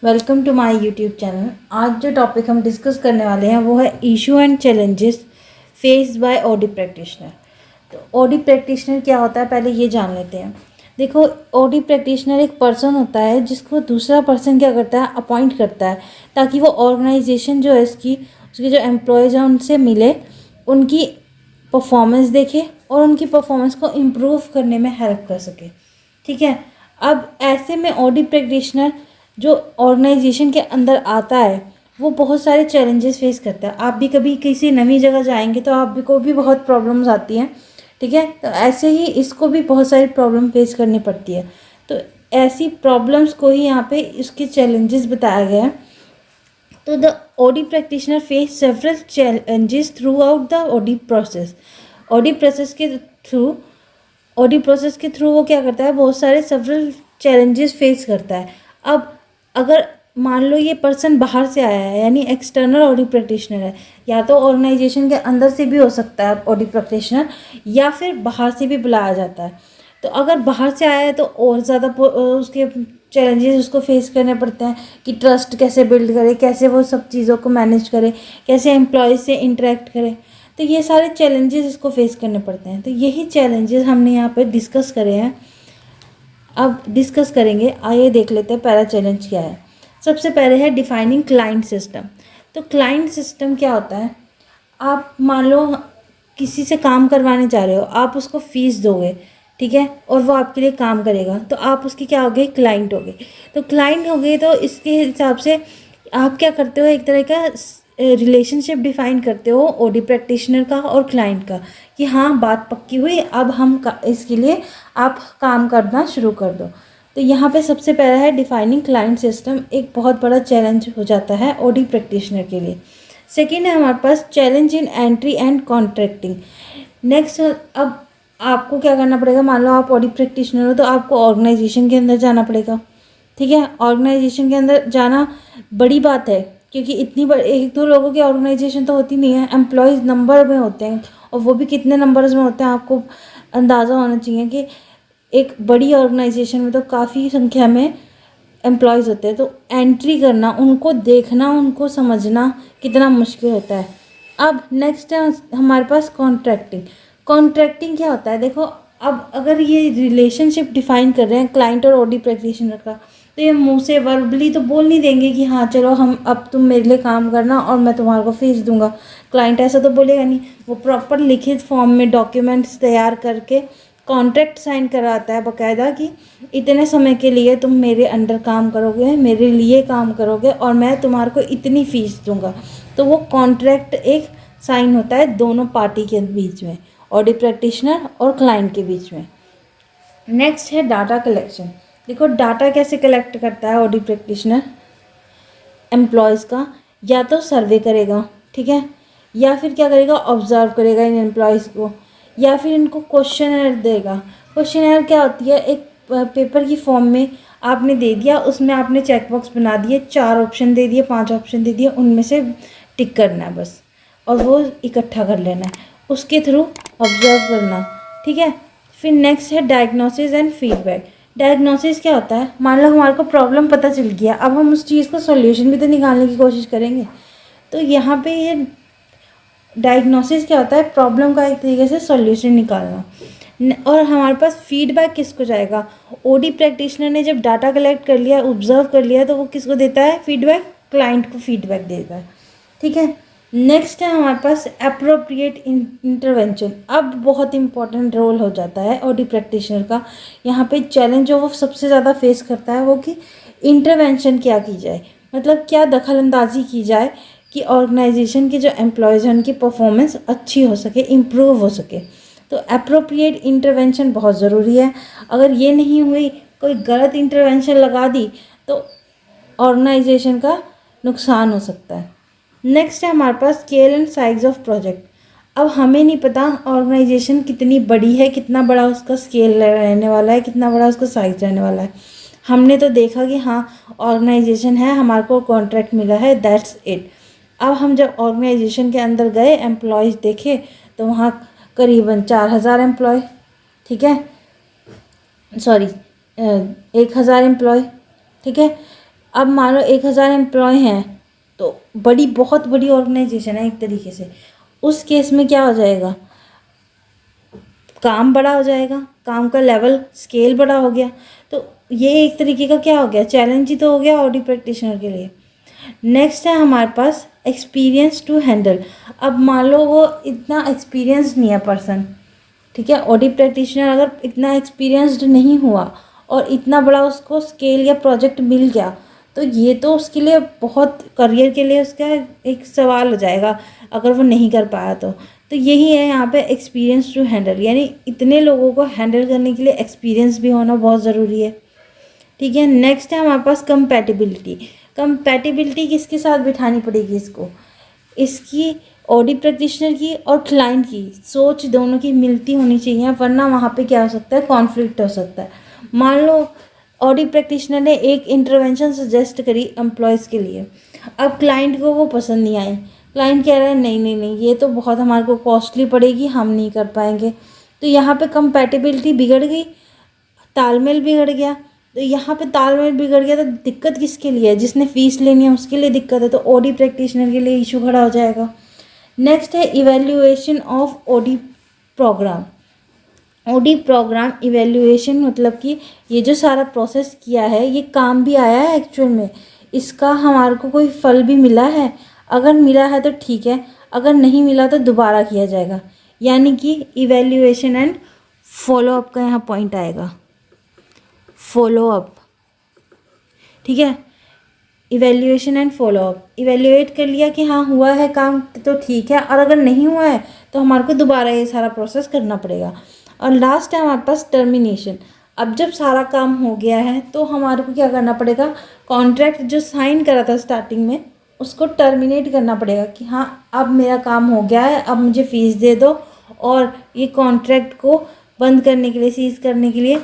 Welcome to my YouTube channel. आज जो topic हम डिस्कस करने वाले हैं वो है issue and challenges faced by Audi practitioner. तो ऑडी प्रैक्टिशनर क्या होता है, पहले ये जान लेते हैं। देखो, ऑडी प्रैक्टिशनर एक पर्सन होता है जिसको दूसरा पर्सन क्या करता है, अपॉइंट करता है ताकि वो ऑर्गेनाइजेशन जो है उसके जो एम्प्लॉयज़ हैं उनसे मिले, उनकी परफॉर्मेंस देखे और उनकी परफॉर्मेंस को इम्प्रूव करने में हेल्प कर सके। ठीक है। अब ऐसे में ऑडी प्रैक्टिशनर जो ऑर्गेनाइजेशन के अंदर आता है वो बहुत सारे चैलेंजेस फेस करता है। आप भी कभी किसी नई जगह जाएंगे तो आप को भी बहुत प्रॉब्लम्स आती हैं। ठीक है, तो ऐसे ही इसको भी बहुत सारी प्रॉब्लम फेस करनी पड़ती है। तो ऐसी प्रॉब्लम्स को ही यहाँ पे इसके चैलेंजेस बताया गया है। तो the Audi practitioner face several challenges through out the Audi process. Audi process के थ्रू ऑडी प्रोसेस के थ्रू वो क्या करता है, बहुत सारे सेवरल चैलेंजेस फेस करता है। अब अगर मान लो ये पर्सन बाहर से आया है, यानी एक्सटर्नल ऑडी प्रैक्टिशनर है, या तो ऑर्गेनाइजेशन के अंदर से भी हो सकता है ऑडी प्रैक्टिशनर, या फिर बाहर से भी बुलाया जाता है। तो अगर बाहर से आया है तो और ज़्यादा उसके चैलेंजेस उसको फेस करने पड़ते हैं कि ट्रस्ट कैसे बिल्ड करे, कैसे वो सब चीज़ों को मैनेज करे, कैसे एम्प्लॉयज़ से इंटरेक्ट करे। तो ये सारे चैलेंजेस इसको फेस करने पड़ते हैं। तो यही चैलेंजेस हमने यहाँ पे डिस्कस करे हैं, अब डिस्कस करेंगे। आइए देख लेते हैं पहला चैलेंज क्या है। सबसे पहले है डिफाइनिंग क्लाइंट सिस्टम। तो क्लाइंट सिस्टम क्या होता है, आप मान लो किसी से काम करवाने जा रहे हो, आप उसको फ़ीस दोगे, ठीक है, और वो आपके लिए काम करेगा, तो आप उसके क्या हो गए, क्लाइंट हो गए। तो क्लाइंट हो गए तो इसके हिसाब से आप क्या करते हो, एक तरह का रिलेशनशिप डिफ़ाइन करते हो ऑडी प्रैक्टिशनर का और क्लाइंट का, कि हाँ बात पक्की हुई, अब हम इसके लिए आप काम करना शुरू कर दो। तो यहाँ पे सबसे पहला है डिफाइनिंग क्लाइंट सिस्टम, एक बहुत बड़ा चैलेंज हो जाता है ऑडी प्रैक्टिशनर के लिए। सेकेंड है हमारे पास challenge in entry and contracting. Next, अब आपको क्या करना पड़ेगा, मान लो आप ऑडी प्रैक्टिशनर हो तो आपको ऑर्गेनाइजेशन के अंदर जाना पड़ेगा। ठीक है, ऑर्गेनाइजेशन के अंदर जाना बड़ी बात है, क्योंकि इतनी बड़ी एक दो लोगों की ऑर्गेनाइजेशन तो होती नहीं है, एम्प्लॉयज़ नंबर में होते हैं, और वो भी कितने नंबर्स में होते हैं आपको अंदाज़ा होना चाहिए कि एक बड़ी ऑर्गेनाइजेशन में तो काफ़ी संख्या में एम्प्लॉयज़ होते हैं। तो एंट्री करना, उनको देखना, उनको समझना कितना मुश्किल होता है। अब नेक्स्ट है हमारे पास कॉन्ट्रैक्टिंग। कॉन्ट्रैक्टिंग क्या होता है, देखो, अब अगर ये रिलेशनशिप डिफाइन कर रहे हैं क्लाइंट और ऑडी प्रैक्टिशनर का, तो ये मुंह से वर्बली तो बोल नहीं देंगे कि हाँ चलो हम अब तुम मेरे लिए काम करना और मैं तुम्हारे को फीस दूंगा। क्लाइंट ऐसा तो बोलेगा नहीं, वो प्रॉपर लिखित फॉर्म में डॉक्यूमेंट्स तैयार करके कॉन्ट्रैक्ट साइन कराता है बाकायदा, कि इतने समय के लिए तुम मेरे अंडर काम करोगे, मेरे लिए काम करोगे, और मैं तुम्हारे को इतनी फ़ीस दूंगा। तो वो कॉन्ट्रैक्ट एक साइन होता है दोनों पार्टी के बीच में, ऑडी प्रैक्टिशनर और क्लाइंट के बीच में। नेक्स्ट है डाटा कलेक्शन। देखो, डाटा कैसे कलेक्ट करता है ऑडी प्रैक्टिशनर एम्प्लॉयज़ का, या तो सर्वे करेगा, ठीक है, या फिर क्या करेगा, ऑब्जर्व करेगा इन एम्प्लॉयज़ को, या फिर इनको क्वेश्चनर देगा। क्वेश्चनर क्या होती है, एक पेपर की फॉर्म में आपने दे दिया, उसमें आपने चेकबॉक्स बना दिए, 4 ऑप्शन दे दिए, 5 ऑप्शन दे दिए, उनमें से टिक करना है बस, और वो इकट्ठा कर लेना है, उसके थ्रू ऑब्जर्व करना। ठीक है। फिर नेक्स्ट है डायग्नोसिस एंड फीडबैक। डायग्नोसिस क्या होता है, मान लो हमारे को प्रॉब्लम पता चल गया, अब हम उस चीज़ का सॉल्यूशन भी तो निकालने की कोशिश करेंगे। तो यहाँ पे ये डायग्नोसिस क्या होता है, प्रॉब्लम का एक तरीके से सॉल्यूशन निकालना। और हमारे पास फीडबैक किसको जाएगा, ओडी प्रैक्टिशनर ने जब डाटा कलेक्ट कर लिया, ऑब्जर्व कर लिया, तो वो किसको देता है, फीडबैक, क्लाइंट को फीडबैक देता है। ठीक है। नेक्स्ट है हमारे पास अप्रोप्रिएट इंटरवेंशन। अब बहुत इंपॉर्टेंट रोल हो जाता है ओडी प्रैक्टिशनर का। यहाँ पे चैलेंज जो वो सबसे ज़्यादा फेस करता है वो कि इंटरवेंशन क्या की जाए, मतलब क्या दखल अंदाजी की जाए कि ऑर्गेनाइजेशन के जो एम्प्लॉयज़ हैं उनकी परफॉर्मेंस अच्छी हो सके, इम्प्रूव हो सके। तो अप्रोप्रिएट इंटरवेंशन बहुत ज़रूरी है। अगर ये नहीं हुई, कोई गलत इंटरवेंशन लगा दी, तो ऑर्गेनाइजेशन का नुकसान हो सकता है। नेक्स्ट है हमारे पास scale and size of project. अब हमें नहीं पता ऑर्गेनाइजेशन कितनी बड़ी है, कितना बड़ा उसका स्केल रहने वाला है, कितना बड़ा उसका साइज रहने वाला है। हमने तो देखा कि हाँ ऑर्गेनाइजेशन है, हमारे को कॉन्ट्रैक्ट मिला है, दैट्स इट। अब हम जब ऑर्गेनाइजेशन के अंदर गए, एम्प्लॉयज़ देखे, तो वहाँ करीबन 4000 एम्प्लॉय, ठीक है, सॉरी 1000 एम्प्लॉय, ठीक है, अब मान लो 1000 एम्प्लॉय हैं, तो बहुत बड़ी ऑर्गेनाइजेशन है एक तरीके से। उस केस में क्या हो जाएगा, काम बड़ा हो जाएगा, काम का लेवल स्केल बड़ा हो गया। तो ये एक तरीके का क्या हो गया, चैलेंज ही तो हो गया ऑडिट प्रैक्टिशनर के लिए। नेक्स्ट है हमारे पास एक्सपीरियंस टू हैंडल। अब मान लो वो इतना एक्सपीरियंस नहीं है पर्सन, ठीक है, ऑडिट प्रैक्टिशनर अगर इतना एक्सपीरियंस्ड नहीं हुआ और इतना बड़ा उसको स्केल या प्रोजेक्ट मिल गया, तो ये तो उसके लिए बहुत, करियर के लिए उसका एक सवाल हो जाएगा अगर वो नहीं कर पाया तो यही है यहाँ पे एक्सपीरियंस टू हैंडल, यानी इतने लोगों को हैंडल करने के लिए एक्सपीरियंस भी होना बहुत ज़रूरी है, ठीक है। नेक्स्ट है हमारे पास कंपैटिबिलिटी। कंपैटिबिलिटी किसके साथ बिठानी पड़ेगी इसको, इसकी ऑडिट प्रैक्टिशनर की और क्लाइंट की सोच दोनों की मिलती होनी चाहिए, वरना वहाँ पे क्या हो सकता है, कॉन्फ्लिक्ट हो सकता है। मान लो ऑडिट प्रैक्टिशनर ने एक इंटरवेंशन सजेस्ट करी एम्प्लॉयज़ के लिए, अब क्लाइंट को वो पसंद नहीं आई, क्लाइंट कह रहा है नहीं नहीं नहीं ये तो बहुत हमारे को कॉस्टली पड़ेगी, हम नहीं कर पाएंगे। तो यहाँ पे कंपैटिबिलिटी बिगड़ गई, तालमेल बिगड़ गया। तो यहाँ पे तालमेल बिगड़ गया तो दिक्कत किसके लिए है, जिसने फ़ीस लेनी है उसके लिए दिक्कत है, तो ऑडिट प्रैक्टिशनर के लिए इशू खड़ा हो जाएगा। नेक्स्ट है evaluation of audit programme. Audit programme evaluation मतलब कि ये जो सारा प्रोसेस किया है ये काम भी आया है एक्चुअल में, इसका हमारे को कोई फल भी मिला है, अगर मिला है तो ठीक है, अगर नहीं मिला तो दोबारा किया जाएगा। यानी कि इवैल्यूएशन एंड फॉलोअप का यहाँ पॉइंट आएगा, फॉलोअप, ठीक है। इवैल्यूएशन एंड फॉलोअप, इवैल्यूएट कर लिया कि हाँ हुआ है काम तो ठीक है, और अगर नहीं हुआ है तो हमारे को दोबारा ये सारा प्रोसेस करना पड़ेगा। और लास्ट है हमारे पास टर्मिनेशन। अब जब सारा काम हो गया है तो हमारे को क्या करना पड़ेगा, कॉन्ट्रैक्ट जो साइन करा था स्टार्टिंग में उसको टर्मिनेट करना पड़ेगा कि हाँ अब मेरा काम हो गया है, अब मुझे फ़ीस दे दो, और ये कॉन्ट्रैक्ट को बंद करने के लिए, सीज करने के लिए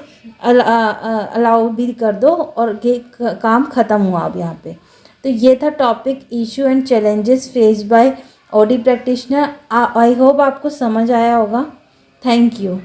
अलाउ भी कर दो, और ये काम ख़त्म हुआ अब यहाँ पे। तो ये था topic issue and challenges face by audit practitioner. I hope आपको समझ आया होगा। Thank you.